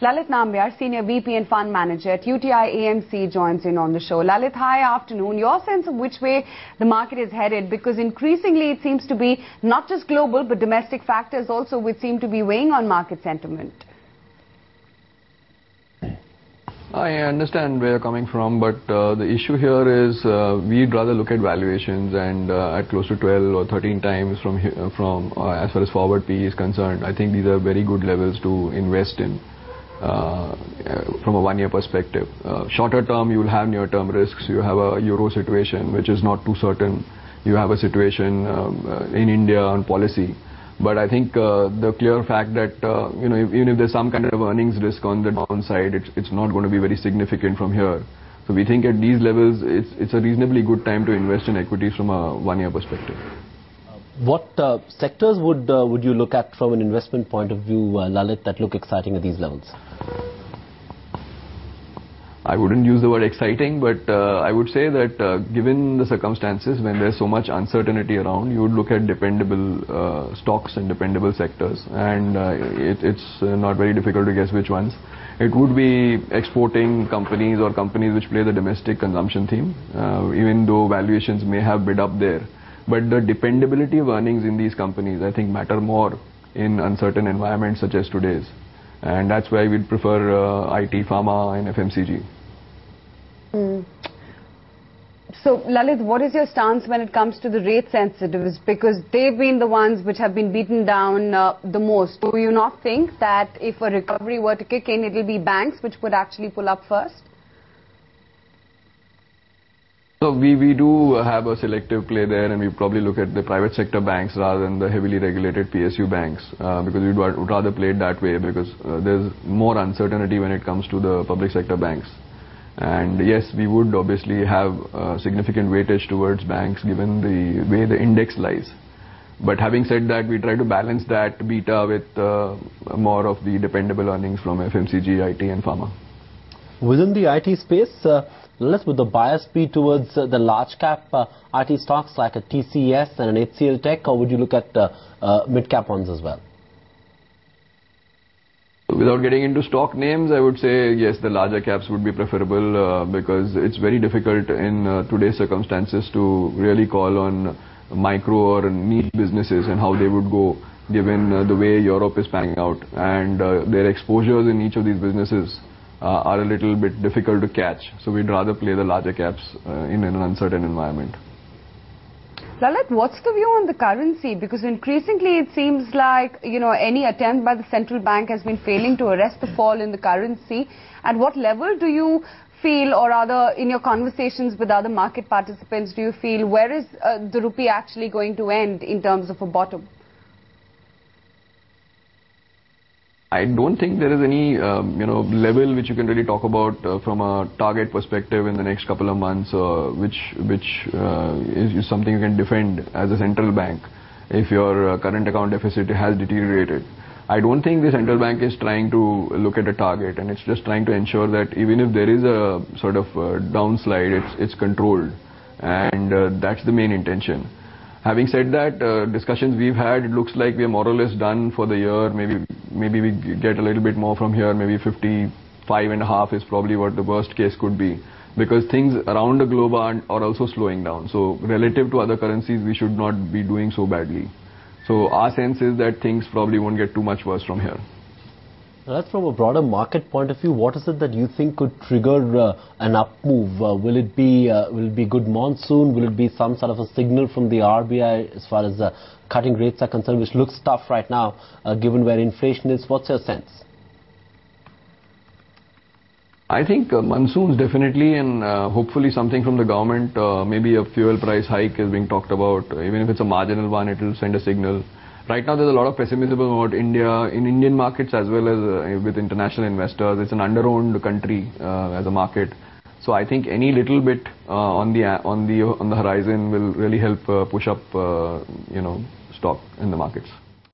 Lalit Nambiar, Senior VP and Fund Manager at UTI AMC, joins in on the show. Lalit, hi, afternoon. Your sense of which way the market is headed, because increasingly it seems to be not just global but domestic factors also which seem to be weighing on market sentiment. I understand where you're coming from, but the issue here is we'd rather look at valuations, and at close to 12 or 13 times from as far as forward PE is concerned, I think these are very good levels to invest in from a one-year perspective. Shorter term, you will have near-term risks. You have a euro situation which is not too certain. You have a situation in India on policy. But I think the clear fact that even if there's some kind of earnings risk on the downside, it's not going to be very significant from here. So we think at these levels, it's a reasonably good time to invest in equities from a one-year perspective. What sectors would you look at from an investment point of view, Lalit, that look exciting at these levels? I wouldn't use the word exciting, but I would say that given the circumstances, when there's so much uncertainty around, you would look at dependable stocks and dependable sectors, and it's not very difficult to guess which ones. It would be exporting companies or companies which play the domestic consumption theme, even though valuations may have bid up there. But the dependability of earnings in these companies, I think, matter more in uncertain environments such as today's. And that's why we'd prefer IT, pharma and FMCG. So, Lalit, what is your stance when it comes to the rate sensitives? Because they've been the ones which have been beaten down the most. Do you not think that if a recovery were to kick in, it will be banks which would actually pull up first? So we do have a selective play there, and we probably look at the private sector banks rather than the heavily regulated PSU banks, because we would rather play it that way, because there's more uncertainty when it comes to the public sector banks. And yes, we would obviously have significant weightage towards banks given the way the index lies. But having said that, we try to balance that beta with more of the dependable earnings from FMCG, IT and pharma. Within the IT space, would the bias be towards the large cap IT stocks like a TCS and an HCL Tech, or would you look at mid cap ones as well? Without getting into stock names, I would say yes, the larger caps would be preferable because it's very difficult in today's circumstances to really call on micro or niche businesses and how they would go, given the way Europe is panning out, and their exposures in each of these businesses are a little bit difficult to catch. So we'd rather play the larger caps in an uncertain environment. Lalit, what's the view on the currency? Because increasingly it seems like, any attempt by the central bank has been failing to arrest the fall in the currency. At what level do you feel, or rather in your conversations with other market participants, do you feel where is the rupee actually going to end in terms of a bottom? I don't think there is any level which you can really talk about from a target perspective in the next couple of months, which is something you can defend as a central bank if your current account deficit has deteriorated. I don't think the central bank is trying to look at a target, and it's just trying to ensure that even if there is a sort of downslide, it's controlled, and that's the main intention. Having said that, discussions we've had, it looks like we are more or less done for the year. Maybe we get a little bit more from here. Maybe 55.5 is probably what the worst case could be, because things around the globe are also slowing down. So relative to other currencies, we should not be doing so badly. So our sense is that things probably won't get too much worse from here. That's from a broader market point of view. What is it that you think could trigger an up move? Will it be good monsoon? Will it be some sort of a signal from the RBI as far as cutting rates are concerned, which looks tough right now, given where inflation is? What's your sense? I think monsoons definitely, and hopefully something from the government. Maybe a fuel price hike is being talked about. Even if it's a marginal one, it will send a signal. Right now, there's a lot of pessimism about India, in Indian markets as well as with international investors. It's an under-owned country as a market. So I think any little bit on the horizon will really help push up, stock in the markets.